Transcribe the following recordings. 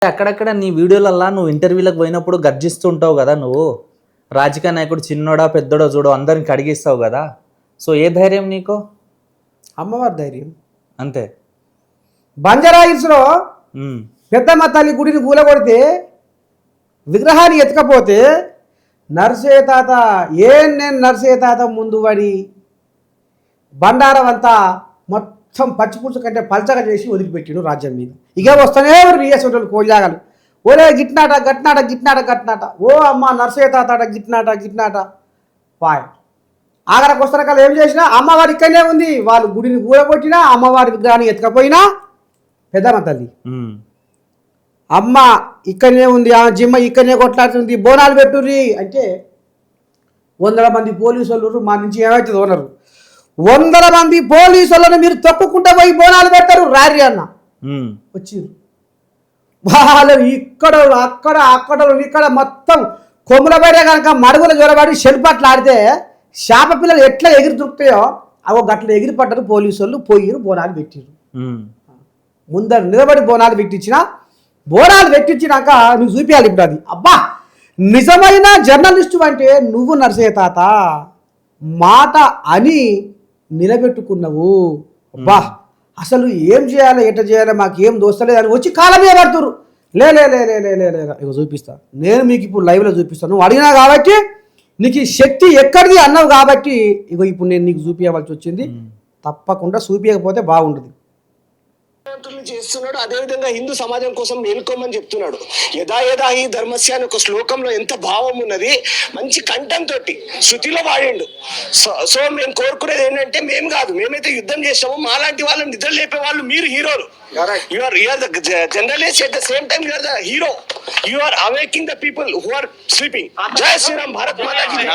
అక్కడక్కడ నీ వీడియోలల్లా నువ్వు ఇంటర్వ్యూలకు పోయినప్పుడు గర్జిస్తుంటావు కదా నువ్వు. రాజకీయ నాయకుడు చిన్నోడా పెద్దోడో చూడు అందరిని కడిగిస్తావు కదా. సో ఏ ధైర్యం నీకు? అమ్మవారి ధైర్యం అంతే. బంజారా హిల్స్లో పెద్దమ్మ తల్లి గుడిని కూలగొడితే విగ్రహాన్ని ఎత్తకపోతే నర్సయ్య తాత నేను నర్సయ్య తాత ముందు పడి బండారం అంతా మొత్తం పచ్చిపులుసు కంటే పల్చగా చేసి వదిలిపెట్టిను రాజ్యం మీద. ఇక వస్తూనే రియసోటలు కోజాగలు ఓలే గిట్నాట గట్నాట గిట్నాట గట్నాట ఓ అమ్మ నర్సయ్య తాత గిట్నాట పాయ్. ఆఖరికి వస్తున్న ఏం చేసినా అమ్మవారి ఇక్కడనే ఉంది. వాళ్ళు గుడిని కూలగొట్టినా అమ్మవారి విగ్రహాన్ని ఎత్తకపోయినా పెద్దమ్మ తల్లి అమ్మ ఇక్కడనే ఉంది, ఆ జిమ్మ ఇక్కడనే కొట్లాడుతుంది, బోనాలు పెట్టుర్రి అంటే 100 మంది పోలీసు వాళ్ళు మా నుంచి ఏమైతుంది ఓనరు 100 మంది పోలీసు వాళ్ళని మీరు తొక్కుకుంటూ పోయి బోనాలు పెట్టారు రారి అన్న వచ్చిర్రు. వాళ్ళు ఇక్కడ ఇక్కడ మొత్తం కొమ్ముల బయట కనుక మడుగుల జ్వరబడి శెల్పట్లు ఆడితే శాప పిల్లలు ఎట్లా ఎగిరి దొరుకుతాయో అవో గట్ల ఎగిరి పడ్డారు పోలీసు వాళ్ళు. పోయిరు బోనాలు పెట్టిర్రు. ముందర నిలబడి బోనాలు పెట్టించినాక నువ్వు చూపించాలి ఇప్పుడు అది. అబ్బా నిజమైన జర్నలిస్టు అంటే నువ్వు నర్సయ్య తాత మాట అని నిలబెట్టుకున్నావు. అబ్బా అసలు ఏం చేయాలి ఎట్ట చేయాలి మాకేం దోస్తలేదు అని వచ్చి కాలమే పడుతురు. లే ఇక చూపిస్తా నేను మీకు ఇప్పుడు లైవ్లో చూపిస్తాను. నువ్వు అడిగినా కాబట్టి నీకు ఈ శక్తి ఎక్కడిది అన్నావు కాబట్టి ఇగో ఇప్పుడు నేను నీకు చూపించవలసి వచ్చింది. తప్పకుండా చూపించకపోతే బాగుంటుంది. చేస్తున్నాడు. అదేవిధంగా హిందూ సమాజం కోసం మేల్కోమని చెప్తున్నాడు. యదా యదా ఈ ధర్మస్య అనే ఒక శ్లోకంలో ఎంత భావం ఉన్నది, మంచి కంఠం తోటి శృతిలో వాడిండు. సో మేము కోరుకునేది ఏంటంటే మేము కాదు, మేమైతే యుద్ధం చేస్తామో మాలాంటి వాళ్ళని నిద్ర లేపే వాళ్ళు మీరు హీరోలు. Your the journalist at the same time your the hero. You are awakening the people who are sleeping. జై శ్రీరామ్, భారత్ మాతాకి.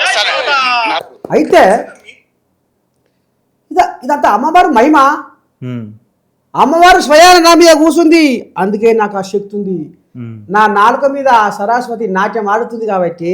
అయితే ఇదంతా అమ్మవారు మహిమ. అమ్మవారు స్వయాన నా మీద కూర్చుంది, అందుకే నాకు ఆ శక్తి ఉంది. నా నాలుక మీద సరస్వతి నాట్యం ఆడుతుంది కాబట్టి